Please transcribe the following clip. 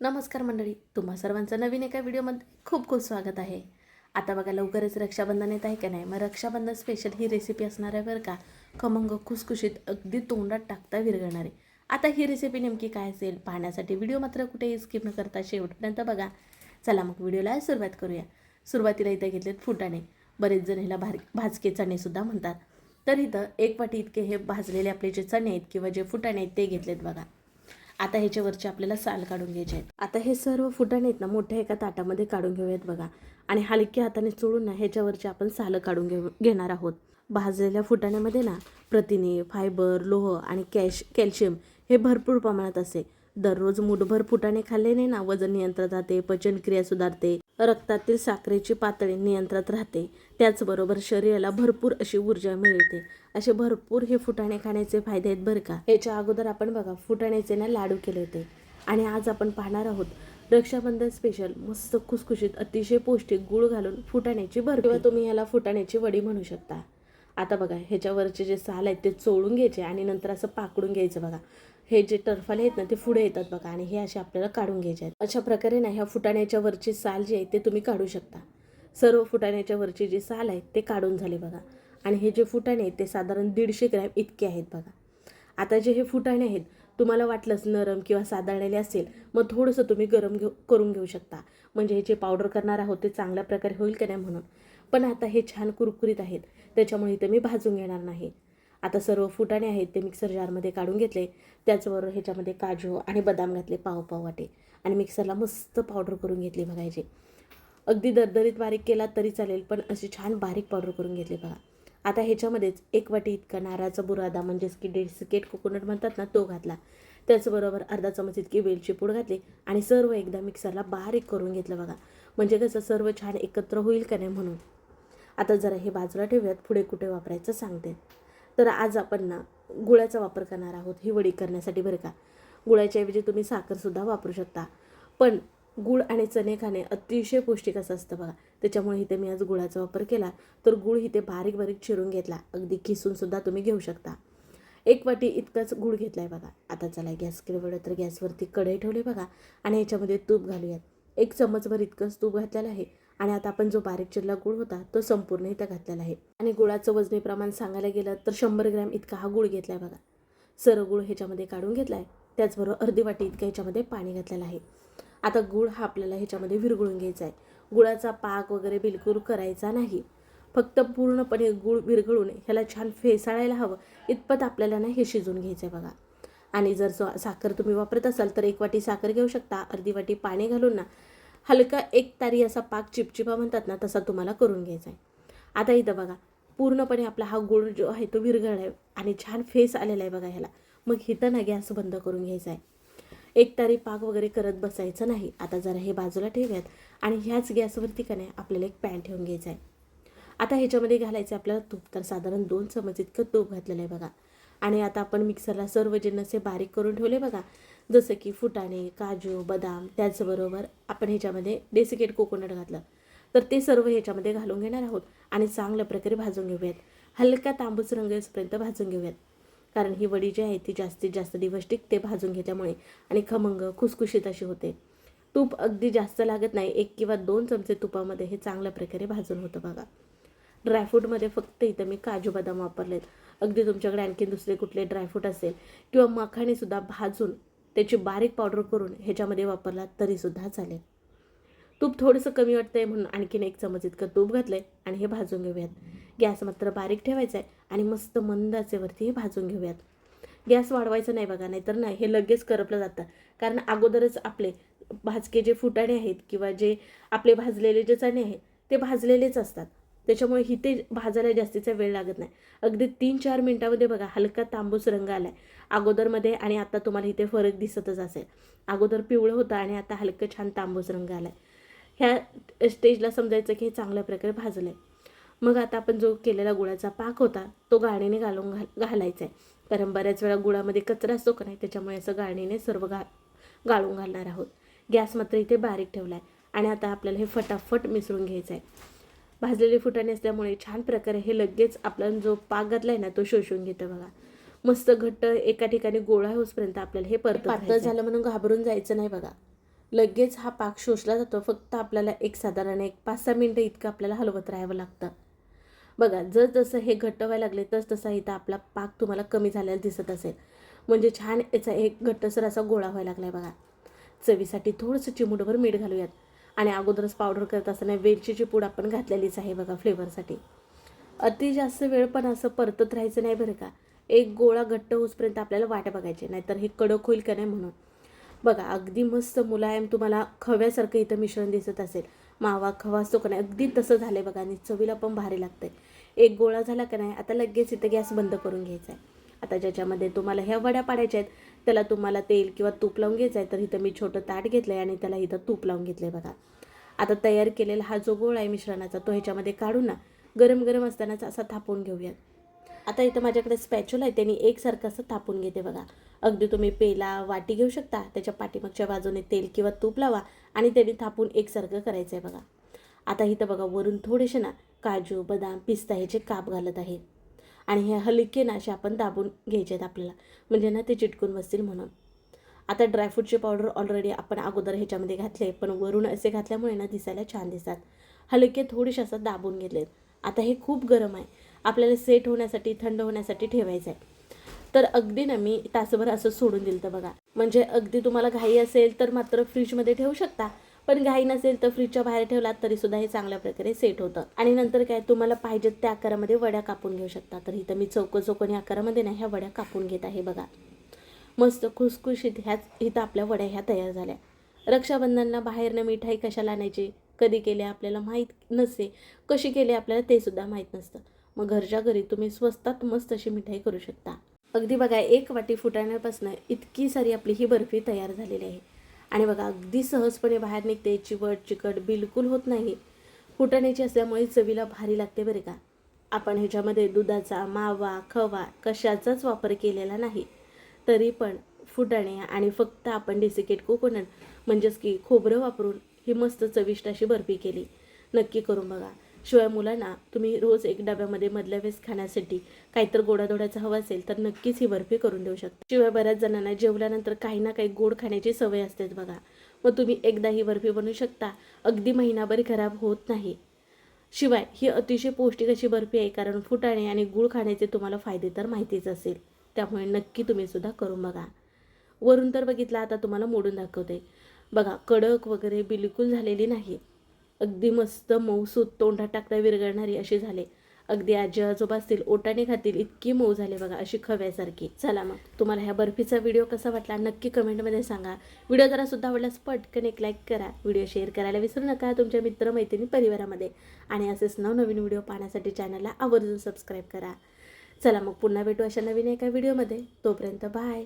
नमस्कार मंडळी, तुम्हा सर्वांचं नवीन एका व्हिडिओमध्ये खूप खूप स्वागत आहे. आता बघा लवकरच रक्षाबंधन येत आहे का नाही. मग रक्षाबंधन स्पेशल ही रेसिपी असणार आहे बरं का. खमंग खुसखुशीत अगदी तोंडात टाकता विरघळणारे. आता ही रेसिपी नेमकी काय असेल पाहण्यासाठी व्हिडिओ मात्र कुठेही स्किप न करता शेवटपर्यंत बघा. चला मग व्हिडिओला सुरुवात करूया. सुरुवातीला इथं घेतलेत फुटाणे. बरेच जण ह्याला भाजके चणेसुद्धा म्हणतात. तर इथं 1 वाटी इतके हे भाजलेले आपले जे चणे आहेत किंवा जे फुटाणे आहेत ते घेतलेत बघा. आता ह्याच्यावरचे आपल्याला साल काढून घ्यायचे आहेत. आता हे सर्व फुटाणे आहेत ना मोठ्या एका ताटामध्ये काढून घेऊयात बघा. आणि हलक्या हाताने चोळून ना ह्याच्यावरचे आपण सालं काढून घेणार आहोत. भाजलेल्या फुटाण्यामध्ये ना प्रथिने, फायबर, लोह आणि कॅल्शियम हे भरपूर प्रमाणात असते. दररोज मुठभर फुटाणे खाल्ल्याने ना वजन नियंत्रणात राहते, पचनक्रिया सुधारते, रक्तातील साखरेची पातळी नियंत्रणात राहते. त्याचबरोबर शरीराला भरपूर अशी ऊर्जा मिळते. असे भरपूर हे फुटाणे खाण्याचे फायदे आहेत बरं का. याच्या अगोदर आपण बघा फुटाण्याचे ना लाडू केले होते. आणि आज आपण पाहणार आहोत रक्षाबंधन स्पेशल मस्त खुसखुशीत अतिशय पौष्टिक गूळ घालून फुटाण्याची बर्फी किंवा तुम्ही याला फुटाण्याची वडी म्हणू शकता. आता बघा ह्याच्यावरचे जे साल आहेत ते चोळून घ्यायचे आणि नंतर असं पाकडून घ्यायचं बघा. हे जे टरफाले आहेत ना ते पुढे येतात बघा आणि हे असे आपल्याला काढून घ्यायचे आहेत. अशा प्रकारे ना ह्या फुटाण्याच्या वरची साल जी आहे ते तुम्ही काढू शकता. सर्व फुटाण्याच्या वरची जी साल आहे ते काढून झाले बघा. आणि हे जे फुटाणे आहेत ते साधारण 150 ग्रॅम इतके आहेत बघा. आता जे हे फुटाणे आहेत तुम्हाला वाटलंच नरम किंवा साधारलेले असेल मग थोडंसं तुम्ही गरम करून घेऊ शकता. म्हणजे हे जे पावडर करणार आहोत ते चांगल्या प्रकारे होईल का नाही म्हणून. पण आता हे छान कुरकुरीत आहेत त्याच्यामुळे इथे मी भाजून घेणार नाही. आता सर्व फुटाणे आहेत ते मिक्सर जारमध्ये काढून घेतले. त्याचबरोबर ह्याच्यामध्ये काजू आणि बदाम घातले पाव वाटे आणि मिक्सरला मस्त पावडर करून घेतली बघायची. अगदी दरदरीत बारीक केला तरी चालेल पण अशी छान बारीक पावडर करून घेतली बघा. आता ह्याच्यामध्येच 1 वाटी इतका नारळाचा बुरादा म्हणजेच की डेसिकेट कोकोनट म्हणतात ना तो घातला. त्याचबरोबर अर्धा चमच इतकी वेलची पूड घातली आणि सर्व एकदा मिक्सरला बारीक करून घेतलं बघा. म्हणजे कसं सर्व छान एकत्र होईल का नाही म्हणून. आता जरा हे बाजूला ठेवूयात, पुढे कुठे वापरायचं सांगते. तर आज आपण ना गुळाचा वापर करणार आहोत ही वडी करण्यासाठी बरं का. गुळाच्या ऐवजी तुम्ही साखरसुद्धा वापरू शकता. पण गूळ आणि चणे खाणे अतिशय पौष्टिक असं असतं बघा. त्याच्यामुळे इथे मी आज गुळाचा वापर केला. तर गूळ इथे बारीक बारीक चिरून घेतला. अगदी किसूनसुद्धा तुम्ही घेऊ शकता. 1 वाटी इतकाच गूळ घेतला आहे बघा. आता चला गॅसकडे वळलं तर गॅसवरती कढई ठेवली बघा आणि याच्यामध्ये तूप घालूयात. 1 चमचभर इतकंच तूप घातलेलं आहे. आणि आता आपण जो बारीक चिरला गूळ होता तो संपूर्ण इथं घातलेला आहे. आणि गुळाचं वजनी प्रमाण सांगायला गेलं तर 100 ग्रॅम इतका हा गूळ घेतला आहे बघा. सर्व गूळ ह्याच्यामध्ये काढून घेतला आहे. त्याचबरोबर अर्धी वाटी इतकं ह्याच्यामध्ये पाणी घातलेलं आहे. आता गूळ हा आपल्याला ह्याच्यामध्ये विरघळून घ्यायचा आहे. गुळाचा पाक वगैरे बिलकुल करायचा नाही. फक्त पूर्णपणे गूळ विरघळून ह्याला छान फेसाळायला हवं इतपत आपल्याला ना हे शिजवून घ्यायचं आहे बघा. आणि जर साखर तुम्ही वापरत असाल तर 1 वाटी साखर घेऊ शकता. अर्धी वाटी पाणी घालून ना हलका एक तारी असा पाक चिपचिपा म्हणतात ना तसा तुम्हाला करून घ्यायचा आहे. आता इथं बघा पूर्णपणे आपला हा गूळ जो आहे तो विरघळला आहे आणि छान फेस आलेला आहे बघा ह्याला. मग इथं ना गॅस बंद करून घ्यायचा आहे. एक तारी पाक वगैरे करत बसायचं नाही. आता जरा हे बाजूला ठेवूयात आणि ह्याच गॅसवरती का नाही आपल्याला एक पॅन ठेवून घ्यायचा आहे. आता ह्याच्यामध्ये घालायचं आपल्याला तूप. तर साधारण 2 चमच इतकं तूप घातलेलं आहे बघा. आणि आता आपण मिक्सरला सर्व जिन्नस हे बारीक करून ठेवले बघा. जसं की फुटाणे, काजू, बदाम, त्याचबरोबर आपण ह्याच्यामध्ये डेसिकेट कोकोनट घातलं. तर ते सर्व ह्याच्यामध्ये घालून घेणार आहोत आणि चांगल्या प्रकारे भाजून घेऊयात. हलका तांबूस रंग येईपर्यंत भाजून घेऊयात. कारण ही वडी जी आहे ती जास्तीत जास्त दिवस टिकते भाजून घेतल्यामुळे आणि खमंग खुसखुशीत अशी होते. तूप अगदी जास्त लागत नाही. 1 किंवा 2 चमचे तुपामध्ये हे चांगल्या प्रकारे भाजून होतं बघा. ड्रायफ्रूटमध्ये फक्त इथं मी काजू बदाम वापरलेत. अगदी तुमच्याकडे आणखी दुसरे कुठले ड्रायफ्रूट असेल किंवा मखाणेसुद्धा भाजून त्याची बारीक पावडर करून ह्याच्यामध्ये वापरला तरीसुद्धा चालेल. तूप थोडंसं कमी वाटतंय म्हणून आणखीन 1 चमच इतकं तूप घातलं आहे आणि हे भाजून घेऊयात. गॅस मात्र बारीक ठेवायचा आहे आणि मस्त मंद आचेवरती हे भाजून घेऊयात. गॅस वाढवायचा नाही बघा, नाहीतर नाही हे लगेच करपलं जातं. कारण अगोदरच आपले भाजके जे फुटाणे आहेत किंवा जे आपले भाजलेले जे चणे आहेत ते भाजलेलेच असतात. त्याच्यामुळे इथे भाजायला जास्तीचा वेळ लागत नाही. अगदी 3-4 मिनटामध्ये बघा हलका तांबूस रंग आला आहे. अगोदरमध्ये आणि आता तुम्हाला इथे फरक दिसतच असेल. अगोदर पिवळं होतं आणि आता हलकं छान तांबूस रंग आला आहे. ह्या स्टेजला समजायचं की हे चांगल्या प्रकारे भाजलं आहे. मग आता आपण जो केलेला गुळाचा पाक होता तो गाळणीने घालायचा आहे. कारण बऱ्याच वेळा गुळामध्ये कचरा असतो का नाही त्याच्यामुळे असं गाळणीने सर्व गाळून घालणार आहोत. गॅस मात्र इथे बारीक ठेवला आहे आणि आता आपल्याला हे फटाफट मिसळून घ्यायचं आहे. भाजलेले फुटाणे असल्यामुळे छान प्रकारे हे लगेच आपला जो पाक घातला आहे ना तो शोषून घेतं बघा. मस्त घट्ट एका ठिकाणी गोळा होईपर्यंत आपल्याला हे पातळ झालं म्हणून घाबरून जायचं नाही बघा. लगेच हा पाक शोषला जातो. फक्त आपल्याला साधारण 5-6 मिनटं इतकं आपल्याला हलवत राहावं लागतं. बघा जसं हे घट्ट व्हायला लागले तसा इथं आपला पाक तुम्हाला कमी झालेला दिसत असेल. म्हणजे छान याचा एक घट्टसर असा गोळा व्हायला लागला आहे बघा. चवीसाठी थोडंसं चिमूटभर मीठ घालूयात. आणि अगोदरच पावडर करत असताना वेलचीची पूड आपण घातलेलीच आहे बघा फ्लेवरसाठी. अति जास्त वेळ पण असं परतत राहायचं नाही बरं का. एक गोळा घट्ट होईपर्यंत आपल्याला वाट बघायची, नाहीतर हे कडक होईल का नाही म्हणून. बघा अगदी मस्त मुलायम तुम्हाला खव्यासारखं इथं मिश्रण दिसत असेल. मावा खवा असतो का नाही अगदी तसं झालं आहे बघा. आणि चवीला पण भारी लागतं आहे. एक गोळा झाला का नाही आता लगेच इथं गॅस बंद करून घ्यायचा आहे. आता ज्याच्यामध्ये तुम्हाला ह्या वड्या पाडायच्या आहेत त्याला तुम्हाला तेल किंवा तूप लावून घ्यायचं आहे. तर इथं मी छोटं ताट घेतलं आहे आणि त्याला इथं तूप लावून घेतलं आहे बघा. आता तयार केलेला हा जो गोळा आहे मिश्रणाचा तो ह्याच्यामध्ये काढून ना गरम गरम असतानाच असा थापून घेऊयात. आता इथं माझ्याकडे स्पॅच्युला आहे त्यांनी एकसारखं असं थापून घेते बघा. अगदी तुम्ही पेला वाटी घेऊ शकता, त्याच्या पाठीमागच्या बाजूने तेल किंवा तूप लावा आणि त्यांनी थापून एकसारखं करायचं आहे बघा. आता इथं बघा वरून थोडेसे ना काजू बदाम पिस्ता ह्याचे काप घालत आहे. आणि हे हलके ना असे आपण दाबून घ्यायचे आहेत आपल्याला, म्हणजे ना ते चिटकून बसतील म्हणून. आता ड्रायफ्रूटची पावडर ऑलरेडी आपण अगोदर ह्याच्यामध्ये घातले, पण वरून असे घातल्यामुळे ना दिसायला छान दिसतात. हलके थोडेसे असं दाबून घेतलेत. आता हे खूप गरम आहे, आपल्याला सेट होण्यासाठी थंड होण्यासाठी ठेवायचं आहे. तर अगदी ना मी तासभर असं सोडून दिलं तर बघा. म्हणजे अगदी तुम्हाला घाई असेल तर मात्र फ्रीजमध्ये ठेवू शकता, पण घाई नसेल तर फ्रीजच्या बाहेर ठेवलात तरीसुद्धा हे चांगल्या प्रकारे सेट होतं. आणि नंतर काय तुम्हाला पाहिजेत त्या आकारामध्ये वड्या कापून घेऊ शकता. तर इथं मी चौकोनी आकारामध्ये ना ह्या वड्या कापून घेत आहे बघा. मस्त खुसखुशीत ह्याच इथं आपल्या वड्या ह्या तयार झाल्या. रक्षाबंधनला बाहेरनं मिठाई कशाला आणायची, कधी केले आपल्याला माहीत नसते, कशी केली आपल्याला ते सुद्धा माहीत नसतं. मग घरच्या घरी तुम्ही स्वस्तात मस्त अशी मिठाई करू शकता. अगदी बघा 1 वाटी फुटाण्यापासून इतकी सारी आपली ही बर्फी तयार झालेली आहे. आणि बघा अगदी सहजपणे बाहेर निघते, चिकट बिलकुल होत नाही. फुटाण्याची असल्यामुळे चवीला भारी लागते बरं का. आपण ह्याच्यामध्ये दुधाचा मावा खवा कशाचाच वापर केलेला नाही. तरी पण फुटाणे आणि फक्त आपण डेसिकेट कोकोनट म्हणजेच की खोबरं वापरून ही मस्त चविष्ट अशी बर्फी केली. नक्की करून बघा. शिवाय मुलांना तुम्ही रोज एक डब्यामध्ये मधल्या वेळेस खाण्यासाठी काहीतरी गोडाधोडाचं हवं असेल तर नक्कीच ही बर्फी करून देऊ शकता. शिवाय बऱ्याच जणांना जेवल्यानंतर काही ना काही गोड खाण्याची सवय असतेच बघा. मग तुम्ही एकदा ही बर्फी बनवू शकता, अगदी महिनाभर खराब होत नाही. शिवाय ही अतिशय पौष्टिक अशी बर्फी आहे, कारण फुटाणे आणि गूळ खाण्याचे तुम्हाला फायदे तर माहितीच असेल. त्यामुळे नक्की तुम्ही सुद्धा करून बघा. वरून तर बघितला, आता तुम्हाला मोडून दाखवते बघा. कडक वगैरे बिलकुल झालेली नाही, अगदी मस्त मऊसूत तोंडात टाकता विरघळणारी अशी झाले. अगदी आजी आजोबा असतील ओटाने खातील इतकी मऊ झाले बघा, अशी खव्यासारखी. चला मग तुम्हाला ह्या बर्फीचा व्हिडिओ कसा वाटला नक्की कमेंटमध्ये सांगा. व्हिडिओ जरा सुद्धा आवडल्यास पटकन एक लाईक करा. व्हिडिओ शेअर करायला विसरू नका तुमच्या मित्रमैत्रिणी परिवारामध्ये. आणि असेच नवनवीन व्हिडिओ पाहण्यासाठी चॅनलला आवर्जून सबस्क्राईब करा. चला मग पुन्हा भेटू अशा नवीन एका व्हिडिओमध्ये. तोपर्यंत बाय.